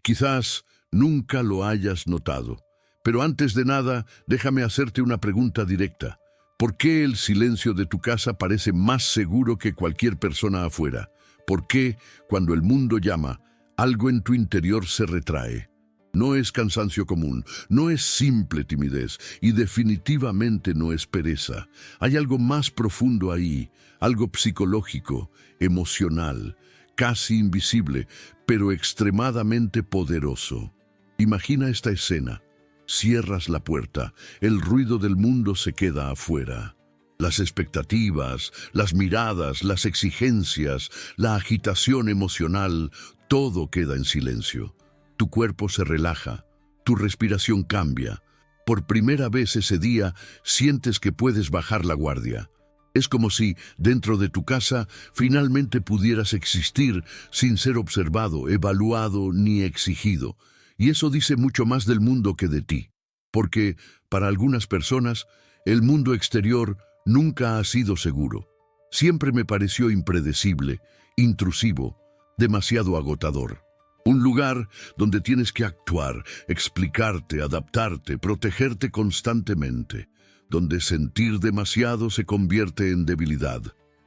Quizás nunca lo hayas notado, pero antes de nada, déjame hacerte una pregunta directa. ¿Por qué el silencio de tu casa parece más seguro que cualquier persona afuera? ¿Por qué, cuando el mundo llama, algo en tu interior se retrae? No es cansancio común, no es simple timidez y definitivamente no es pereza. Hay algo más profundo ahí, algo psicológico, emocional, casi invisible, pero extremadamente poderoso. Imagina esta escena. Cierras la puerta, el ruido del mundo se queda afuera. Las expectativas, las miradas, las exigencias, la agitación emocional, todo queda en silencio. Tu cuerpo se relaja, tu respiración cambia. Por primera vez ese día sientes que puedes bajar la guardia. Es como si, dentro de tu casa, finalmente pudieras existir sin ser observado, evaluado ni exigido. Y eso dice mucho más del mundo que de ti. Porque, para algunas personas, el mundo exterior nunca ha sido seguro. Siempre me pareció impredecible, intrusivo, demasiado agotador. Un lugar donde tienes que actuar, explicarte, adaptarte, protegerte constantemente. Donde sentir demasiado se convierte en debilidad.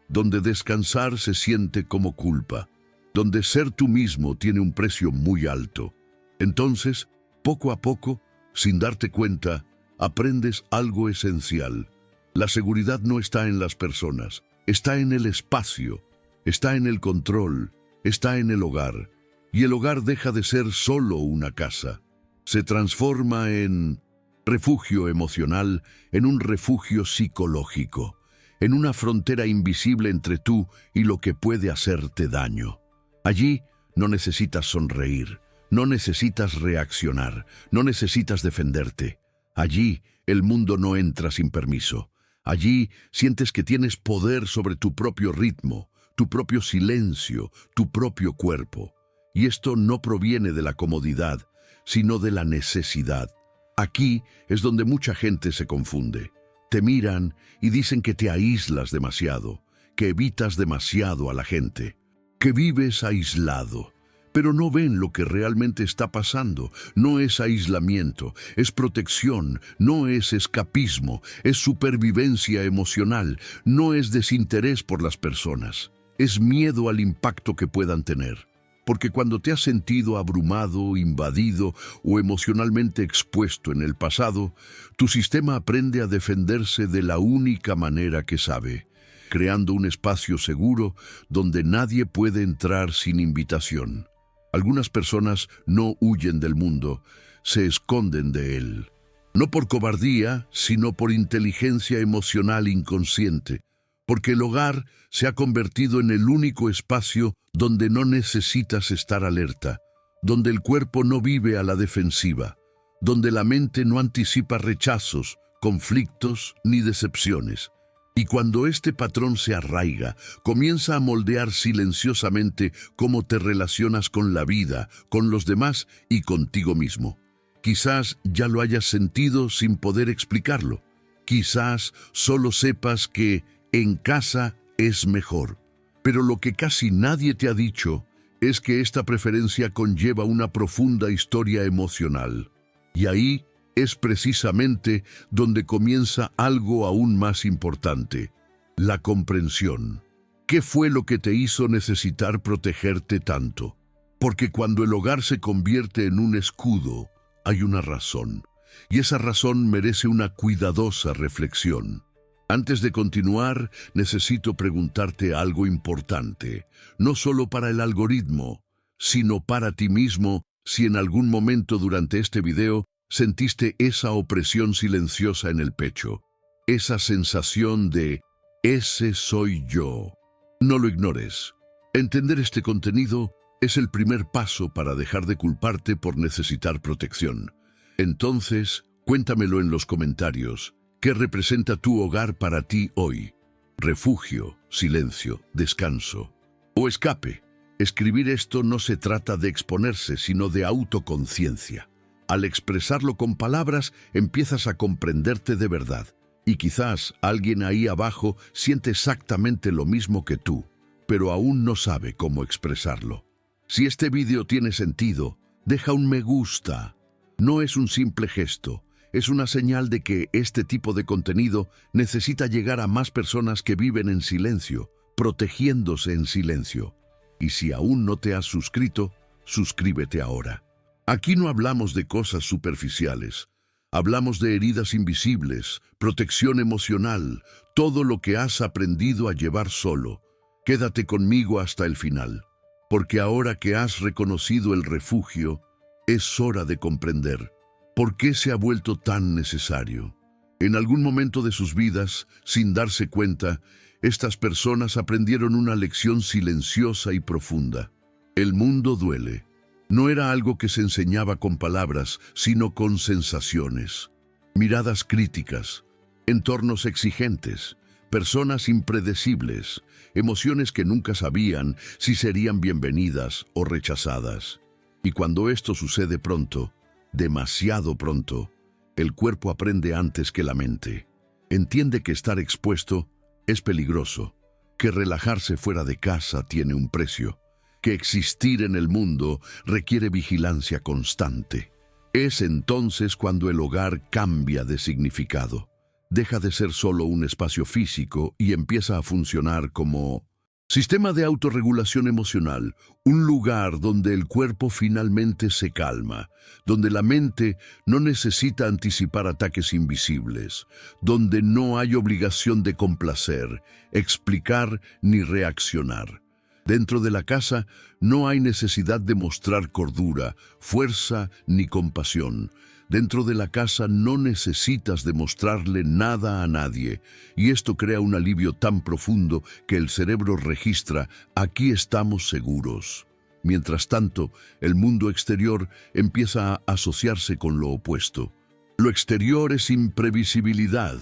Donde descansar se siente como culpa. Donde ser tú mismo tiene un precio muy alto. Entonces, poco a poco, sin darte cuenta, aprendes algo esencial. La seguridad no está en las personas, está en el espacio, está en el control, está en el hogar. Y el hogar deja de ser solo una casa. Se transforma en refugio emocional, en un refugio psicológico, en una frontera invisible entre tú y lo que puede hacerte daño. Allí no necesitas sonreír. No necesitas reaccionar, no necesitas defenderte. Allí el mundo no entra sin permiso. Allí sientes que tienes poder sobre tu propio ritmo, tu propio silencio, tu propio cuerpo. Y esto no proviene de la comodidad, sino de la necesidad. Aquí es donde mucha gente se confunde. Te miran y dicen que te aíslas demasiado, que evitas demasiado a la gente, que vives aislado. Pero no ven lo que realmente está pasando. No es aislamiento, es protección, no es escapismo, es supervivencia emocional, no es desinterés por las personas, es miedo al impacto que puedan tener. Porque cuando te has sentido abrumado, invadido o emocionalmente expuesto en el pasado, tu sistema aprende a defenderse de la única manera que sabe, creando un espacio seguro donde nadie puede entrar sin invitación. Algunas personas no huyen del mundo, se esconden de él. No por cobardía, sino por inteligencia emocional inconsciente, porque el hogar se ha convertido en el único espacio donde no necesitas estar alerta, donde el cuerpo no vive a la defensiva, donde la mente no anticipa rechazos, conflictos ni decepciones. Y cuando este patrón se arraiga, comienza a moldear silenciosamente cómo te relacionas con la vida, con los demás y contigo mismo. Quizás ya lo hayas sentido sin poder explicarlo. Quizás solo sepas que en casa es mejor. Pero lo que casi nadie te ha dicho es que esta preferencia conlleva una profunda historia emocional. Y ahí es precisamente donde comienza algo aún más importante, la comprensión. ¿Qué fue lo que te hizo necesitar protegerte tanto? Porque cuando el hogar se convierte en un escudo, hay una razón, y esa razón merece una cuidadosa reflexión. Antes de continuar, necesito preguntarte algo importante, no solo para el algoritmo, sino para ti mismo, si en algún momento durante este video sentiste esa opresión silenciosa en el pecho, esa sensación de «ese soy yo». No lo ignores. Entender este contenido es el primer paso para dejar de culparte por necesitar protección. Entonces, cuéntamelo en los comentarios. ¿Qué representa tu hogar para ti hoy? ¿Refugio, silencio, descanso o escape? Escribir esto no se trata de exponerse, sino de autoconciencia. Al expresarlo con palabras, empiezas a comprenderte de verdad. Y quizás alguien ahí abajo siente exactamente lo mismo que tú, pero aún no sabe cómo expresarlo. Si este vídeo tiene sentido, Deja un me gusta. No es un simple gesto, es una señal de que este tipo de contenido necesita llegar a más personas que viven en silencio, protegiéndose en silencio. Y si aún no te has suscrito, suscríbete ahora. Aquí no hablamos de cosas superficiales. Hablamos de heridas invisibles, protección emocional, todo lo que has aprendido a llevar solo. Quédate conmigo hasta el final, porque ahora que has reconocido el refugio, es hora de comprender por qué se ha vuelto tan necesario. En algún momento de sus vidas, sin darse cuenta, estas personas aprendieron una lección silenciosa y profunda. El mundo duele. No era algo que se enseñaba con palabras, sino con sensaciones. Miradas críticas, entornos exigentes, personas impredecibles, emociones que nunca sabían si serían bienvenidas o rechazadas. Y cuando esto sucede pronto, demasiado pronto, el cuerpo aprende antes que la mente. Entiende que estar expuesto es peligroso, que relajarse fuera de casa tiene un precio, que existir en el mundo requiere vigilancia constante. Es entonces cuando el hogar cambia de significado. Deja de ser solo un espacio físico y empieza a funcionar como sistema de autorregulación emocional, un lugar donde el cuerpo finalmente se calma, donde la mente no necesita anticipar ataques invisibles, donde no hay obligación de complacer, explicar ni reaccionar. Dentro de la casa no hay necesidad de mostrar cordura, fuerza ni compasión. Dentro de la casa no necesitas demostrarle nada a nadie, y esto crea un alivio tan profundo que el cerebro registra: aquí estamos seguros. Mientras tanto, el mundo exterior empieza a asociarse con lo opuesto. Lo exterior es imprevisibilidad.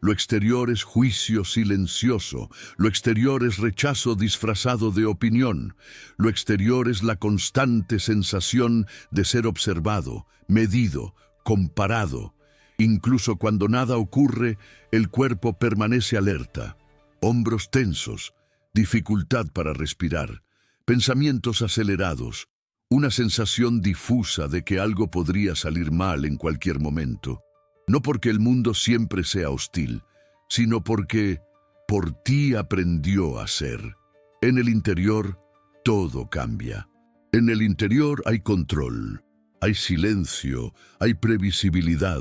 Lo exterior es juicio silencioso. Lo exterior es rechazo disfrazado de opinión. Lo exterior es la constante sensación de ser observado, medido, comparado. Incluso cuando nada ocurre, el cuerpo permanece alerta. Hombros tensos, dificultad para respirar, pensamientos acelerados, una sensación difusa de que algo podría salir mal en cualquier momento. No porque el mundo siempre sea hostil, sino porque por ti aprendió a ser. En el interior, todo cambia. En el interior hay control, hay silencio, hay previsibilidad.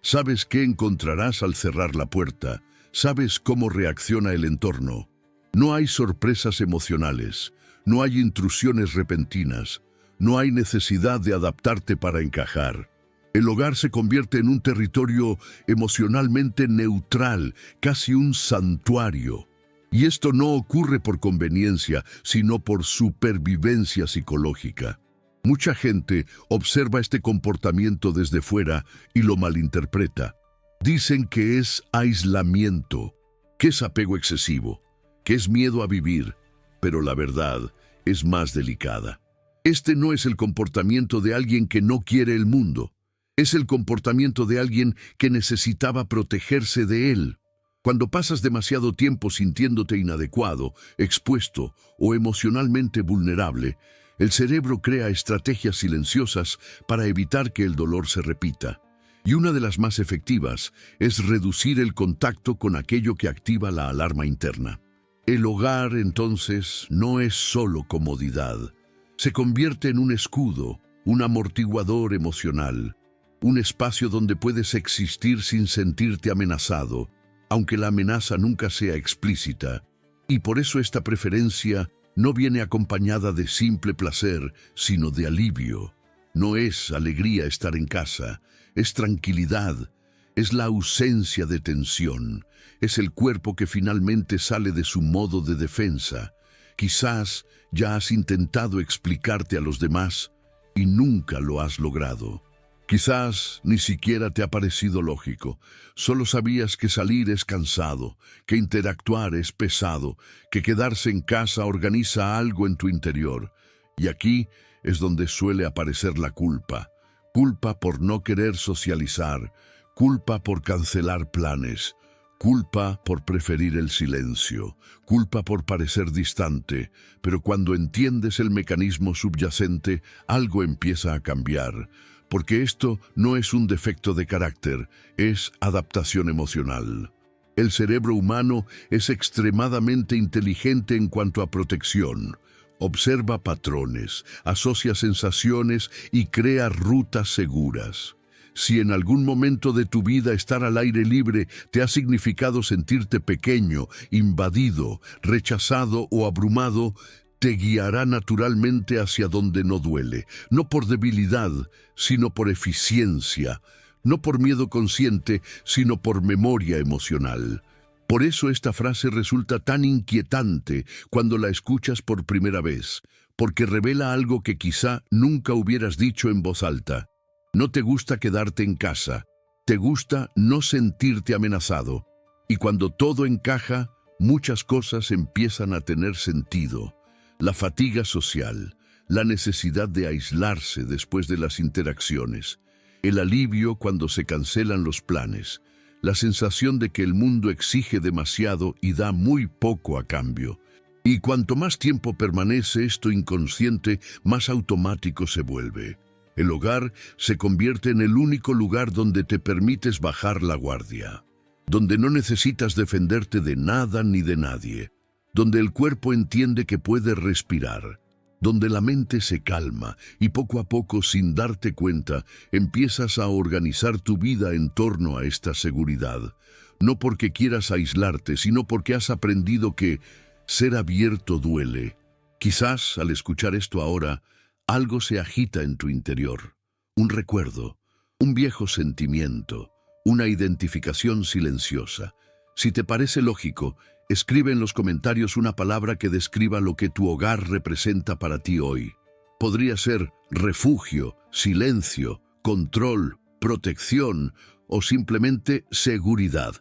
Sabes qué encontrarás al cerrar la puerta, sabes cómo reacciona el entorno. No hay sorpresas emocionales, no hay intrusiones repentinas, no hay necesidad de adaptarte para encajar. El hogar se convierte en un territorio emocionalmente neutral, casi un santuario. Y esto no ocurre por conveniencia, sino por supervivencia psicológica. Mucha gente observa este comportamiento desde fuera y lo malinterpreta. Dicen que es aislamiento, que es apego excesivo, que es miedo a vivir, pero la verdad es más delicada. Este no es el comportamiento de alguien que no quiere el mundo. Es el comportamiento de alguien que necesitaba protegerse de él. Cuando pasas demasiado tiempo sintiéndote inadecuado, expuesto o emocionalmente vulnerable, el cerebro crea estrategias silenciosas para evitar que el dolor se repita. Y una de las más efectivas es reducir el contacto con aquello que activa la alarma interna. El hogar, entonces, no es solo comodidad. Se convierte en un escudo, un amortiguador emocional, un espacio donde puedes existir sin sentirte amenazado, aunque la amenaza nunca sea explícita. Y por eso esta preferencia no viene acompañada de simple placer, sino de alivio. No es alegría estar en casa, es tranquilidad, es la ausencia de tensión, es el cuerpo que finalmente sale de su modo de defensa. Quizás ya has intentado explicarte a los demás y nunca lo has logrado. Quizás ni siquiera te ha parecido lógico. Solo sabías que salir es cansado, que interactuar es pesado, que quedarse en casa organiza algo en tu interior. Y aquí es donde suele aparecer la culpa. Culpa por no querer socializar, culpa por cancelar planes, Culpa por preferir el silencio, culpa por parecer distante, pero cuando entiendes el mecanismo subyacente, algo empieza a cambiar, porque esto no es un defecto de carácter, es adaptación emocional. El cerebro humano es extremadamente inteligente en cuanto a protección. Observa patrones, asocia sensaciones y crea rutas seguras. Si en algún momento de tu vida estar al aire libre te ha significado sentirte pequeño, invadido, rechazado o abrumado, te guiará naturalmente hacia donde no duele, no por debilidad, sino por eficiencia, no por miedo consciente, sino por memoria emocional. Por eso esta frase resulta tan inquietante cuando la escuchas por primera vez, porque revela algo que quizá nunca hubieras dicho en voz alta. No te gusta quedarte en casa, te gusta no sentirte amenazado. Y cuando todo encaja, muchas cosas empiezan a tener sentido. La fatiga social, la necesidad de aislarse después de las interacciones, el alivio cuando se cancelan los planes, la sensación de que el mundo exige demasiado y da muy poco a cambio. Y cuanto más tiempo permanece esto inconsciente, más automático se vuelve. El hogar se convierte en el único lugar donde te permites bajar la guardia, donde no necesitas defenderte de nada ni de nadie, donde el cuerpo entiende que puede respirar, donde la mente se calma y poco a poco, sin darte cuenta, empiezas a organizar tu vida en torno a esta seguridad. No porque quieras aislarte, sino porque has aprendido que ser abierto duele. Quizás, al escuchar esto ahora, algo se agita en tu interior. Un recuerdo, un viejo sentimiento, una identificación silenciosa. Si te parece lógico, escribe en los comentarios una palabra que describa lo que tu hogar representa para ti hoy. Podría ser refugio, silencio, control, protección o simplemente seguridad.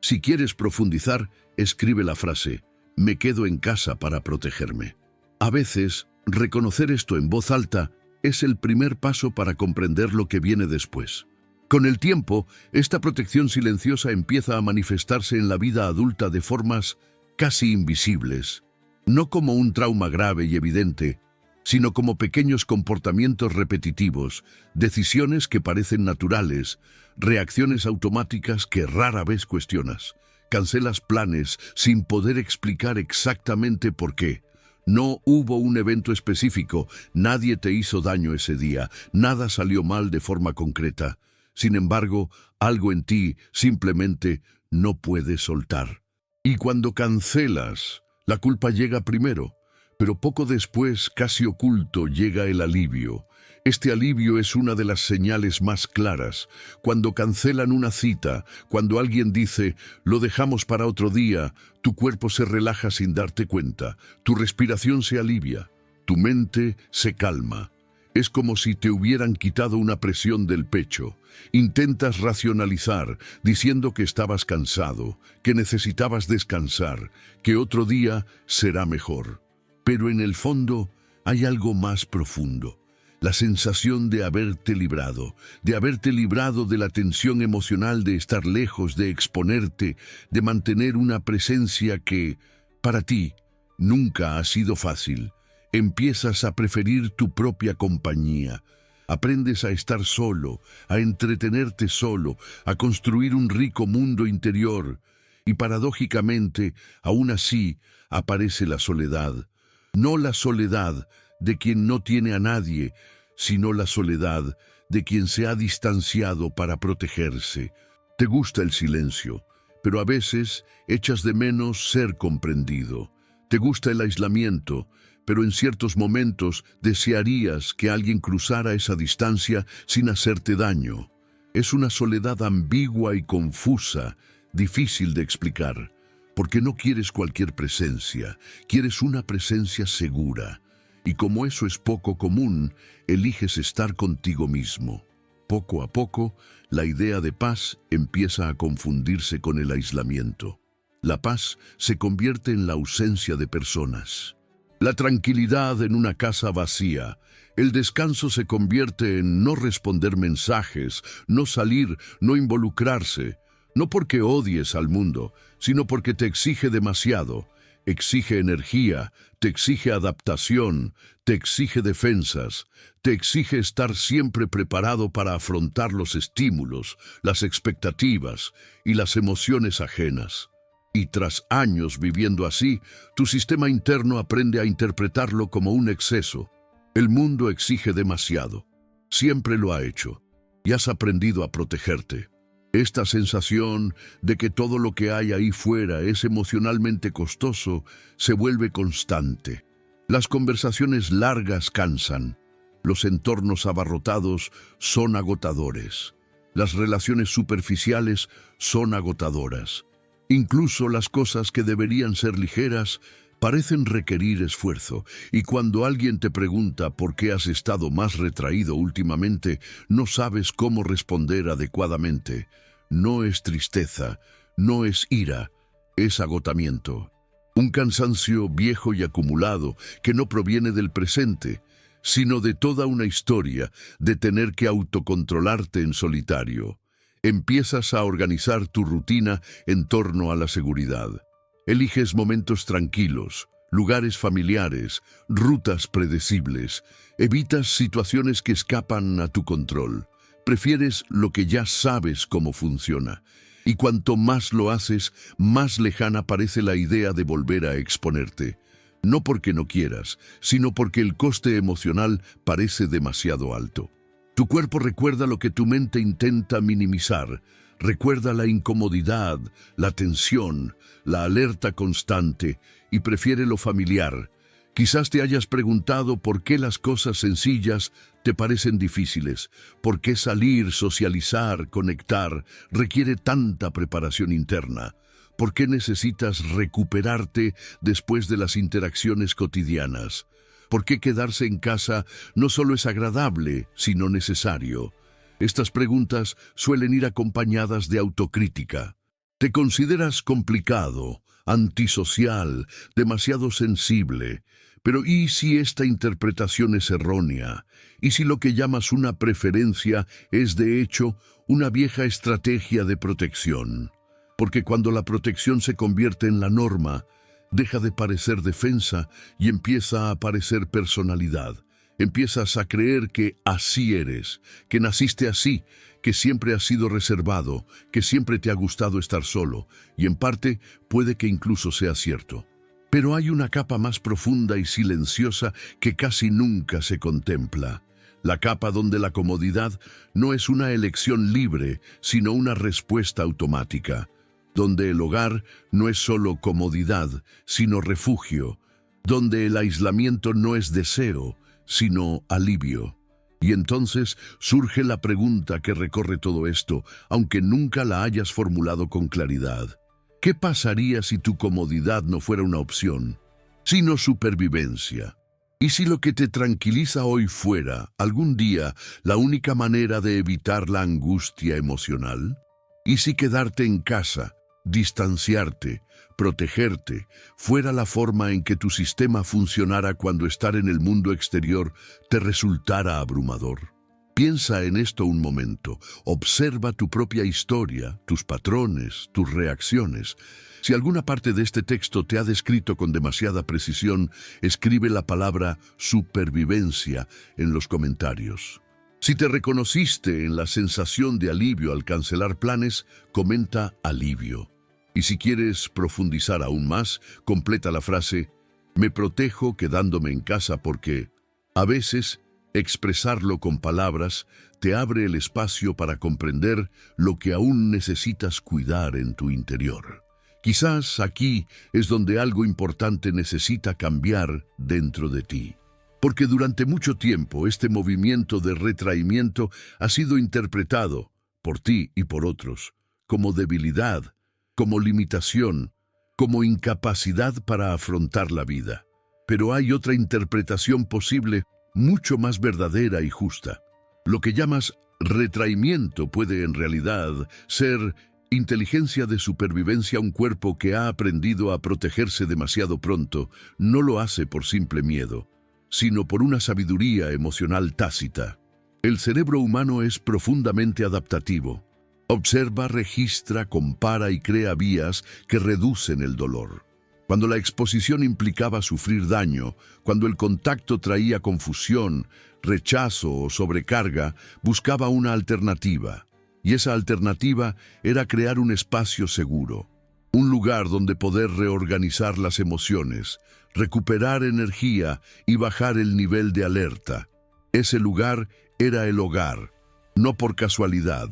Si quieres profundizar, escribe la frase: me quedo en casa para protegerme. A veces, reconocer esto en voz alta es el primer paso para comprender lo que viene después. Con el tiempo, esta protección silenciosa empieza a manifestarse en la vida adulta de formas casi invisibles, no como un trauma grave y evidente, sino como pequeños comportamientos repetitivos, decisiones que parecen naturales, reacciones automáticas que rara vez cuestionas. Cancelas planes sin poder explicar exactamente por qué. No hubo un evento específico, nadie te hizo daño ese día, nada salió mal de forma concreta. Sin embargo, algo en ti simplemente no puede soltar. Y cuando cancelas, la culpa llega primero, pero poco después, casi oculto, llega el alivio. Este alivio es una de las señales más claras. Cuando cancelan una cita, cuando alguien dice, lo dejamos para otro día, tu cuerpo se relaja sin darte cuenta, tu respiración se alivia, tu mente se calma. Es como si te hubieran quitado una presión del pecho. Intentas racionalizar, diciendo que estabas cansado, que necesitabas descansar, que otro día será mejor. Pero en el fondo hay algo más profundo. La sensación de haberte librado de la tensión emocional de estar lejos, de exponerte, de mantener una presencia que, para ti, nunca ha sido fácil. Empiezas a preferir tu propia compañía. Aprendes a estar solo, a entretenerte solo, a construir un rico mundo interior. Y paradójicamente, aún así, aparece la soledad. No la soledad de quien no tiene a nadie, sino la soledad de quien se ha distanciado para protegerse. Te gusta el silencio, pero a veces echas de menos ser comprendido. Te gusta el aislamiento, pero en ciertos momentos desearías que alguien cruzara esa distancia sin hacerte daño. Es una soledad ambigua y confusa, difícil de explicar, porque no quieres cualquier presencia, quieres una presencia segura. Y como eso es poco común, eliges estar contigo mismo. Poco a poco, la idea de paz empieza a confundirse con el aislamiento. La paz se convierte en la ausencia de personas. La tranquilidad en una casa vacía. El descanso se convierte en no responder mensajes, no salir, no involucrarse. No porque odies al mundo, sino porque te exige demasiado. Exige energía, te exige adaptación, te exige defensas, te exige estar siempre preparado para afrontar los estímulos, las expectativas y las emociones ajenas. Y tras años viviendo así, tu sistema interno aprende a interpretarlo como un exceso. El mundo exige demasiado. Siempre lo ha hecho. Y has aprendido a protegerte. Esta sensación de que todo lo que hay ahí fuera es emocionalmente costoso se vuelve constante. Las conversaciones largas cansan. Los entornos abarrotados son agotadores. Las relaciones superficiales son agotadoras. Incluso las cosas que deberían ser ligeras parecen requerir esfuerzo, y cuando alguien te pregunta por qué has estado más retraído últimamente, no sabes cómo responder adecuadamente. No es tristeza, no es ira, es agotamiento. Un cansancio viejo y acumulado que no proviene del presente, sino de toda una historia de tener que autocontrolarte en solitario. Empiezas a organizar tu rutina en torno a la seguridad. Eliges momentos tranquilos, lugares familiares, rutas predecibles. Evitas situaciones que escapan a tu control. Prefieres lo que ya sabes cómo funciona. Y cuanto más lo haces, más lejana parece la idea de volver a exponerte. No porque no quieras, sino porque el coste emocional parece demasiado alto. Tu cuerpo recuerda lo que tu mente intenta minimizar. Recuerda la incomodidad, la tensión, la alerta constante y prefiere lo familiar. Quizás te hayas preguntado por qué las cosas sencillas te parecen difíciles, por qué salir, socializar, conectar requiere tanta preparación interna, por qué necesitas recuperarte después de las interacciones cotidianas, por qué quedarse en casa no solo es agradable, sino necesario. Estas preguntas suelen ir acompañadas de autocrítica. ¿Te consideras complicado, antisocial, demasiado sensible? Pero ¿y si esta interpretación es errónea? ¿Y si lo que llamas una preferencia es de hecho una vieja estrategia de protección? Porque cuando la protección se convierte en la norma, deja de parecer defensa y empieza a parecer personalidad. Empiezas a creer que así eres, que naciste así, que siempre has sido reservado, que siempre te ha gustado estar solo, y en parte puede que incluso sea cierto. Pero hay una capa más profunda y silenciosa que casi nunca se contempla. La capa donde la comodidad no es una elección libre, sino una respuesta automática. Donde el hogar no es solo comodidad, sino refugio. Donde el aislamiento no es deseo, sino alivio. Y entonces surge la pregunta que recorre todo esto, aunque nunca la hayas formulado con claridad. ¿Qué pasaría si tu comodidad no fuera una opción, sino supervivencia? ¿Y si lo que te tranquiliza hoy fuera, algún día, la única manera de evitar la angustia emocional? ¿Y si quedarte en casa, distanciarte, protegerte, fuera la forma en que tu sistema funcionara cuando estar en el mundo exterior te resultara abrumador? Piensa en esto un momento, observa tu propia historia, tus patrones, tus reacciones. Si alguna parte de este texto te ha descrito con demasiada precisión, escribe la palabra supervivencia en los comentarios. Si te reconociste en la sensación de alivio al cancelar planes, comenta alivio. Y si quieres profundizar aún más, completa la frase, me protejo quedándome en casa porque, a veces, expresarlo con palabras te abre el espacio para comprender lo que aún necesitas cuidar en tu interior. Quizás aquí es donde algo importante necesita cambiar dentro de ti. Porque durante mucho tiempo este movimiento de retraimiento ha sido interpretado, por ti y por otros, como debilidad, como limitación, como incapacidad para afrontar la vida. Pero hay otra interpretación posible, mucho más verdadera y justa. Lo que llamas retraimiento puede en realidad ser inteligencia de supervivencia. Un cuerpo que ha aprendido a protegerse demasiado pronto no lo hace por simple miedo, sino por una sabiduría emocional tácita. El cerebro humano es profundamente adaptativo. Observa, registra, compara y crea vías que reducen el dolor. Cuando la exposición implicaba sufrir daño, cuando el contacto traía confusión, rechazo o sobrecarga, buscaba una alternativa. Y esa alternativa era crear un espacio seguro, un lugar donde poder reorganizar las emociones, recuperar energía y bajar el nivel de alerta. Ese lugar era el hogar, no por casualidad.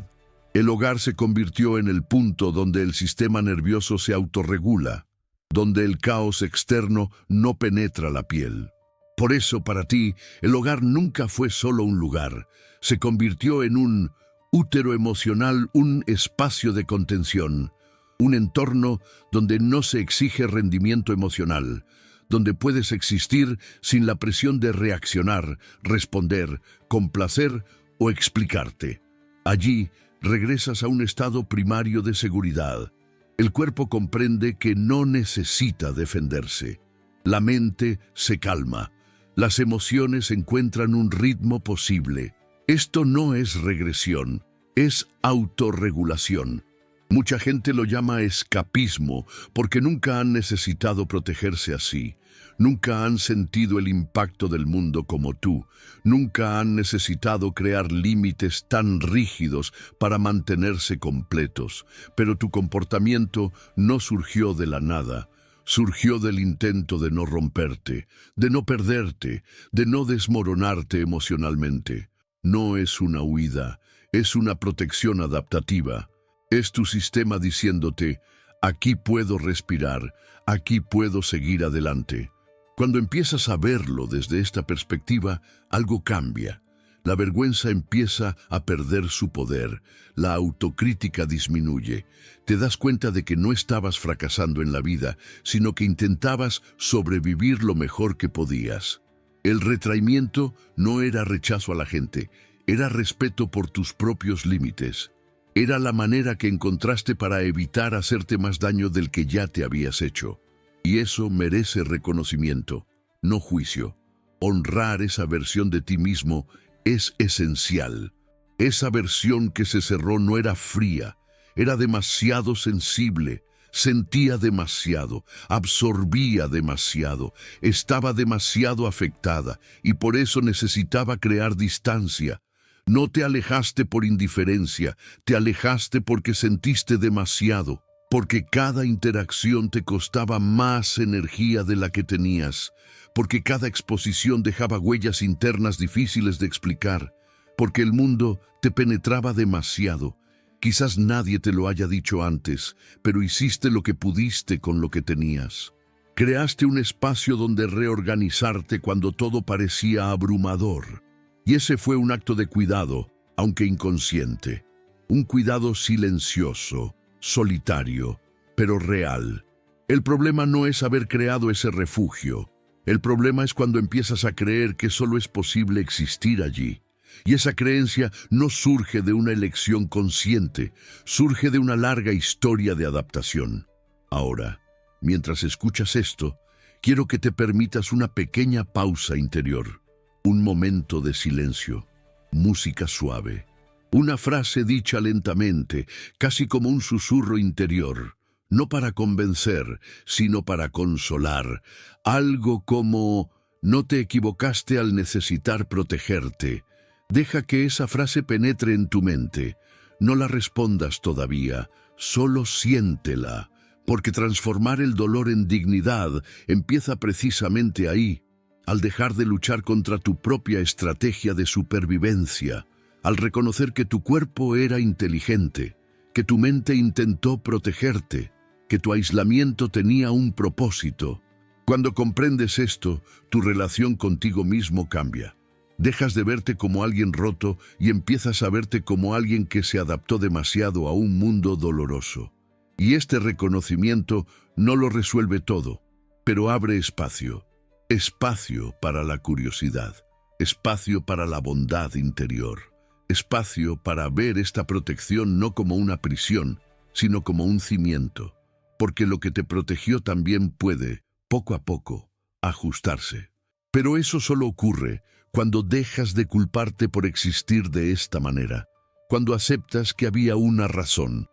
El hogar se convirtió en el punto donde el sistema nervioso se autorregula, donde el caos externo no penetra la piel. Por eso, para ti, el hogar nunca fue solo un lugar. Se convirtió en un útero emocional, un espacio de contención, un entorno donde no se exige rendimiento emocional, donde puedes existir sin la presión de reaccionar, responder, complacer o explicarte. Allí, regresas a un estado primario de seguridad. El cuerpo comprende que no necesita defenderse. La mente se calma. Las emociones encuentran un ritmo posible. Esto no es regresión, es autorregulación. Mucha gente lo llama escapismo porque nunca han necesitado protegerse así. Nunca han sentido el impacto del mundo como tú. Nunca han necesitado crear límites tan rígidos para mantenerse completos. Pero tu comportamiento no surgió de la nada. Surgió del intento de no romperte, de no perderte, de no desmoronarte emocionalmente. No es una huida, es una protección adaptativa. Es tu sistema diciéndote, aquí puedo respirar, aquí puedo seguir adelante. Cuando empiezas a verlo desde esta perspectiva, algo cambia. La vergüenza empieza a perder su poder, la autocrítica disminuye. Te das cuenta de que no estabas fracasando en la vida, sino que intentabas sobrevivir lo mejor que podías. El retraimiento no era rechazo a la gente, era respeto por tus propios límites. Era la manera que encontraste para evitar hacerte más daño del que ya te habías hecho. Y eso merece reconocimiento, no juicio. Honrar esa versión de ti mismo es esencial. Esa versión que se cerró no era fría, era demasiado sensible, sentía demasiado, absorbía demasiado, estaba demasiado afectada y por eso necesitaba crear distancia. No te alejaste por indiferencia, te alejaste porque sentiste demasiado, porque cada interacción te costaba más energía de la que tenías, porque cada exposición dejaba huellas internas difíciles de explicar, porque el mundo te penetraba demasiado. Quizás nadie te lo haya dicho antes, pero hiciste lo que pudiste con lo que tenías. Creaste un espacio donde reorganizarte cuando todo parecía abrumador. Y ese fue un acto de cuidado, aunque inconsciente. Un cuidado silencioso, solitario, pero real. El problema no es haber creado ese refugio. El problema es cuando empiezas a creer que solo es posible existir allí. Y esa creencia no surge de una elección consciente, surge de una larga historia de adaptación. Ahora, mientras escuchas esto, quiero que te permitas una pequeña pausa interior. Un momento de silencio, música suave, una frase dicha lentamente, casi como un susurro interior, no para convencer, sino para consolar, algo como, no te equivocaste al necesitar protegerte. Deja que esa frase penetre en tu mente, no la respondas todavía, solo siéntela, porque transformar el dolor en dignidad empieza precisamente ahí. Al dejar de luchar contra tu propia estrategia de supervivencia, al reconocer que tu cuerpo era inteligente, que tu mente intentó protegerte, que tu aislamiento tenía un propósito. Cuando comprendes esto, tu relación contigo mismo cambia. Dejas de verte como alguien roto y empiezas a verte como alguien que se adaptó demasiado a un mundo doloroso. Y este reconocimiento no lo resuelve todo, pero abre espacio. Espacio para la curiosidad, espacio para la bondad interior, espacio para ver esta protección no como una prisión, sino como un cimiento, porque lo que te protegió también puede, poco a poco, ajustarse. Pero eso solo ocurre cuando dejas de culparte por existir de esta manera. cuando aceptas que había una razón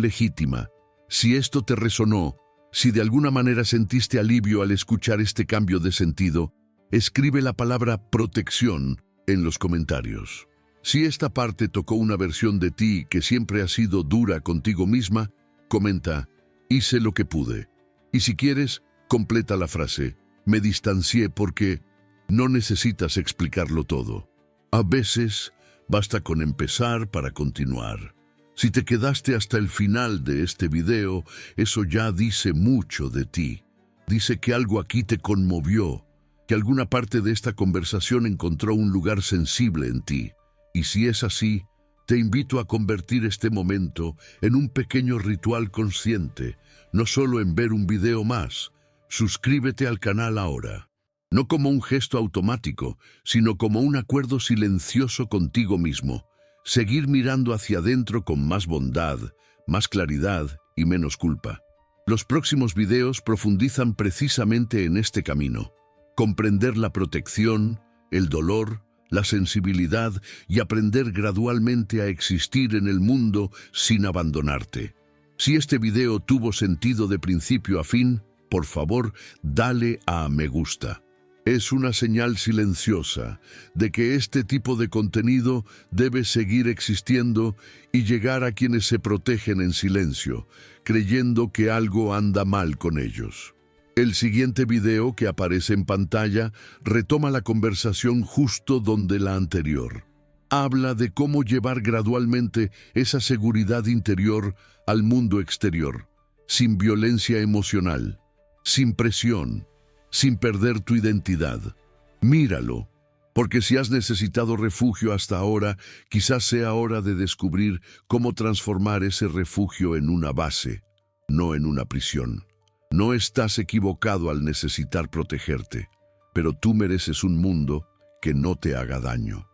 legítima. Si esto te resonó, si de alguna manera sentiste alivio al escuchar este cambio de sentido, escribe la palabra protección en los comentarios. Si esta parte tocó una versión de ti que siempre ha sido dura contigo misma, comenta, hice lo que pude. Y si quieres, completa la frase, me distancié porque no necesitas explicarlo todo. A veces, basta con empezar para continuar. Si te quedaste hasta el final de este video, eso ya dice mucho de ti. Dice que algo aquí te conmovió, que alguna parte de esta conversación encontró un lugar sensible en ti. Y si es así, te invito a convertir este momento en un pequeño ritual consciente, no solo en ver un video más. Suscríbete al canal ahora. No como un gesto automático, sino como un acuerdo silencioso contigo mismo. Seguir mirando hacia adentro con más bondad, más claridad y menos culpa. Los próximos videos profundizan precisamente en este camino. Comprender la protección, el dolor, la sensibilidad y aprender gradualmente a existir en el mundo sin abandonarte. Si este video tuvo sentido de principio a fin, por favor, dale a me gusta. Es una señal silenciosa de que este tipo de contenido debe seguir existiendo y llegar a quienes se protegen en silencio, creyendo que algo anda mal con ellos. El siguiente video que aparece en pantalla retoma la conversación justo donde la anterior. Habla de cómo llevar gradualmente esa seguridad interior al mundo exterior, sin violencia emocional, sin presión, sin perder tu identidad. Míralo, porque si has necesitado refugio hasta ahora, quizás sea hora de descubrir cómo transformar ese refugio en una base, no en una prisión. No estás equivocado al necesitar protegerte, pero tú mereces un mundo que no te haga daño.